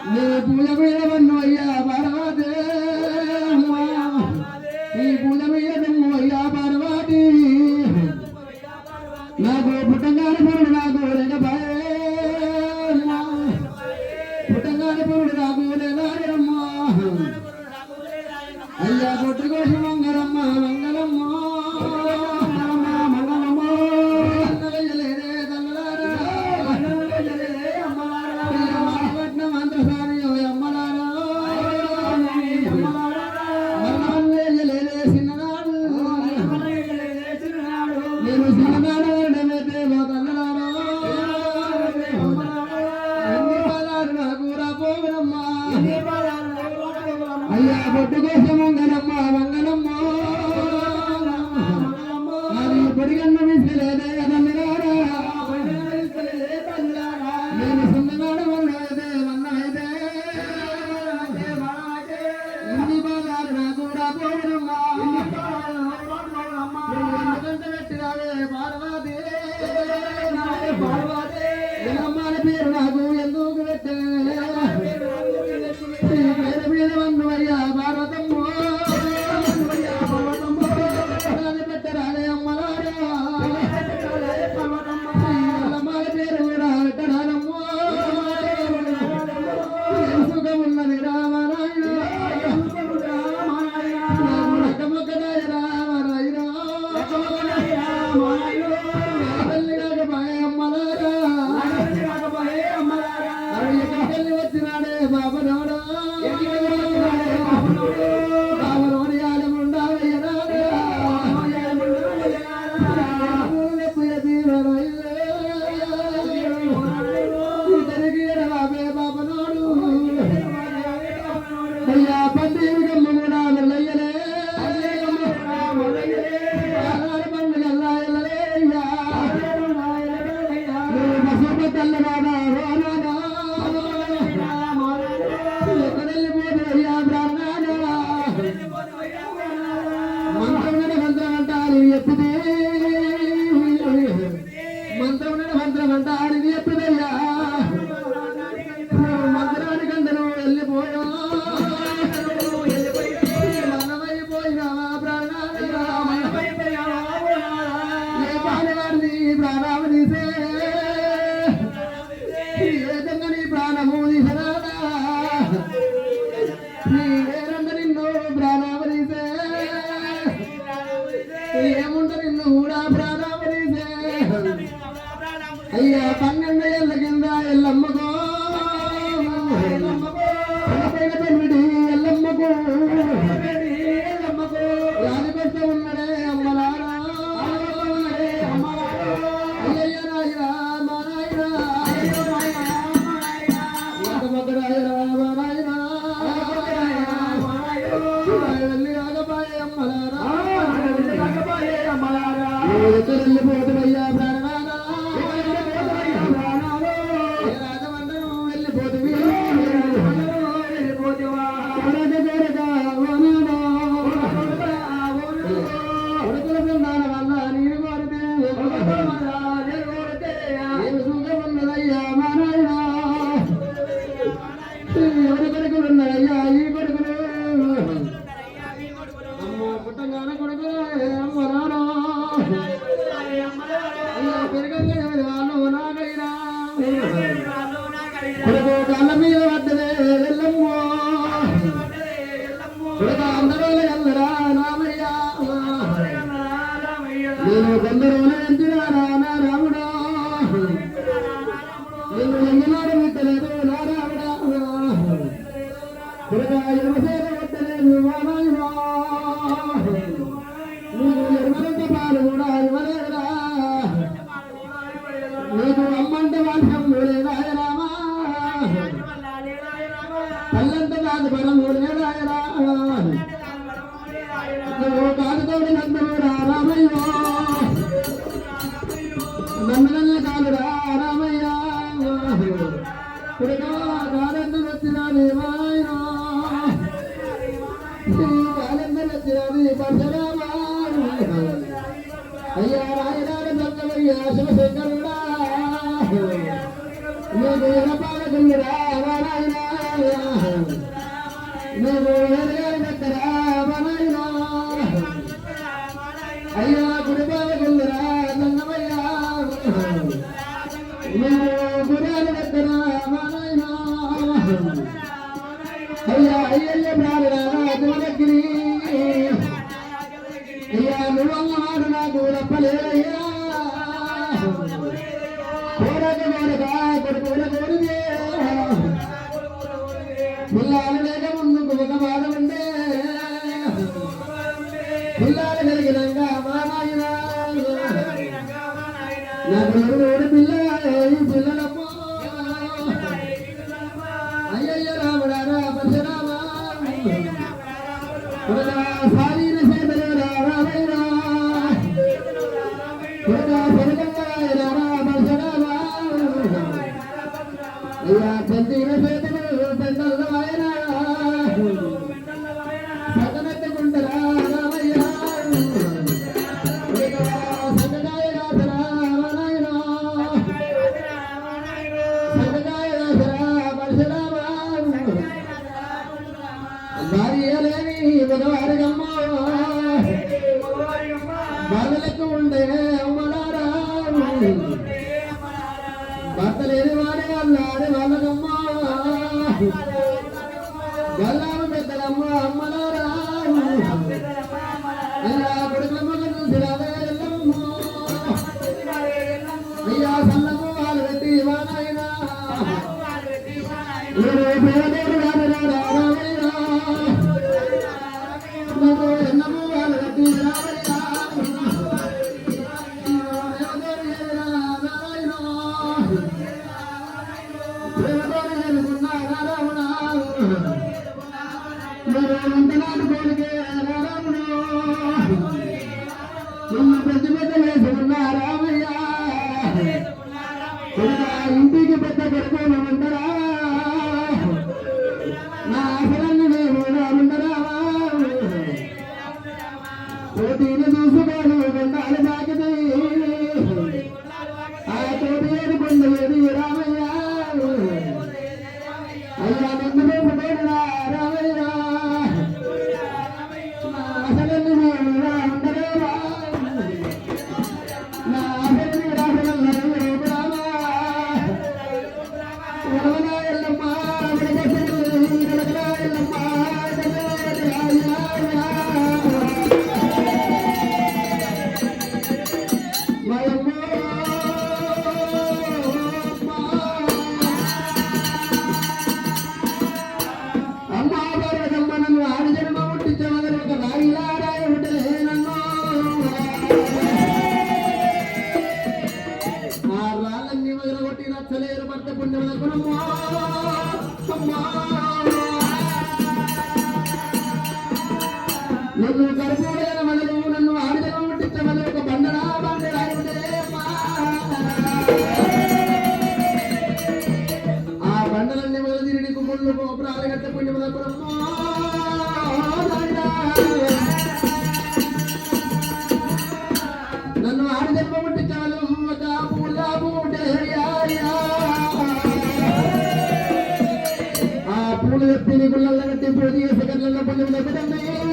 నీ పూజ మీద వన్ను అయ్యా పార్వతే నీ పూజ మీద నువ్వు అయ్యా పార్వతి నాకు పుట్టంగానే పురుడు నాకు లేకపాయే పుట్టంగానే పురుడు నాకు లేదాయమ్మా అయ్యా కొట్టు కోసి మంగళమ్మ మంగళమ్మ అయ్యా పొట్టు కోసం మంగళమ్మ మంగళమ్మ అది పొడిగన్న మిసలేదే కదన్నారా నేను సున్ననాడు వన్నైతే వన్నైతే ఇన్ని బాగారు నాకు రాబోనమ్మా ఎందుకంటే పెట్టిరావే పార్వతి పార్వతి పేరు నాకు ఎందుకు పెట్టే మంత్రం అంటారు ఎప్పుడయ్యా మంత్రానికి అందరూ వెళ్ళిపోయా మనమైపోయినావా ప్రాణాలయ్యా ఏ పాలవాడిని ప్రాణాలు తీసే ఏదంగా నీ ప్రాణము తీసరాదా నీ వేరంగా నిన్ను ప్రాణాలు తీసే ఏముంట నిన్ను కూడా ప్రాణాలు తీసే అయ్యా 12 ఏళ్ళ కింద ఎల్లమ్మకో తల్లిడి ఎల్లమ్మకు రాజకొస్త ఉన్నడే అమ్మలారా అయ్యయ్య నాయనా మా నాయనా రాయరా మా నాయనా వెళ్ళి రాగపాయే అమ్మలారా వెళ్ళిపోతున్నయ్యా ప్రాణారా కొడుకులున్నాయ్యా ఈ కొడుకులు అమ్మ పుట్టంగానే కొడుకులు అమ్మరారా అయ్యా పెరగంగా వాళ్ళు నాకైనా కొడుకు కళ్ళ మీద పడ్డదే ఎల్లమ్మ కొడుకు అందరూ ఎల్లరా రామయ్యా నేను కొందరు ఎంచినా నా రాముడా నేను ఎంగినాడు విట్టలేదు నా రాముడా కొడుక ఎరుమసేన వద్దలేదు మా నాయనా నీకు ఎరుమలంత పాలు కూడా ఇవ్వలేదురా నీకు అమ్మంటే వాల్యం లేదాయ రామా పల్లంత కాదు బలం లేదాయరా నువ్వు కాలుతోడి నందనురా రామయ్యో నందనల్ల కాలురా రామయ్య కొడుకా కాలందరూ వచ్చినాది మాయనా కాలందరూ వచ్చినాది పరశురామా అయ్యా రాయనాడ దొంగలయ్యా శివశంకరుడా నీకు ఎనపాలకులురా నాయనా నువ్వు ఎరగాలి దగ్గర మనయ్యా అయ్యా గుడిపాల గుందరా దండమయ్యా నువ్వు గురాలి దగ్గర మనయ్యా అయ్యా అయ్యయ్య ప్రాణగిరి అయ్యా నువ్వన్నమాట నాకు రప్పలేదయ్యా కోరక కొడుకుల కోరిదే పిల్లాలు లేక ముందుకు ఒక బాధ ఉండే పిల్లాలు కలిగినాక మా నాయన నాకు నలుగురు పిల్లలమ్మో అయ్యయ్య రాముడారా పరశురామా సారీన సేదలేరా రామయ్యా పెరగంగాయరా పరశురామా అయ్యా పెద్దీన సేదలు పెద్దలవాయనా సగనెత్తుకుంటరా రామయ్యా సగగాయ రాసరా రామాయణ సగగాయ రాసరా పరశురామా భార్యలేని మగవారిగమ్మ బాధలకు ఉండే అమ్మలారా భర్త లేని వాడి వాళ్ళకమ్మ గల్లాము పెద్దలమ్మ అమ్మలారా అయ్యా కొడుకులమ్మ చూసిరావే అయ్యా సల్లమ్మ వాళ్ళు పెట్టి వానాయన పేదోడు రామయ్యా నాకు ఎన్నమూ వాళ్ళు పెట్టి రామయ్యా ఇంటికి పెద్ద కొడుకోమంటారా నా ఆశలన్నీ నేను ఉండరా పోటీని చూసుకోను కొండాలి బాకిది ఆ తోటి ఏది పొందలేదు రామయ్య అయ్యా నిన్ను పోడురా రామయ్య నా ఆశలన్నీ నేను ఉండరా నా ఆశలన్నీ రామయ్య నచ్చలేరు భర్త పుణ్యములకు నన్ను కరుపుడైన మనలు నన్ను ఆడిదనం ముట్టించమని ఒక బండడా ఆ బండలన్నీ మొదలు నీకు ముళ్ళు గోపురాలు గట్ట పుణ్యములకు నన్ను ఆడిదనం ముట్టించమని ఒక పూల పూటే పూలు ఎత్తి గుళ్ళల్లో కట్టి పూజ చేసే కళ్ళల్లో పుణ్యం దక్కుతుంది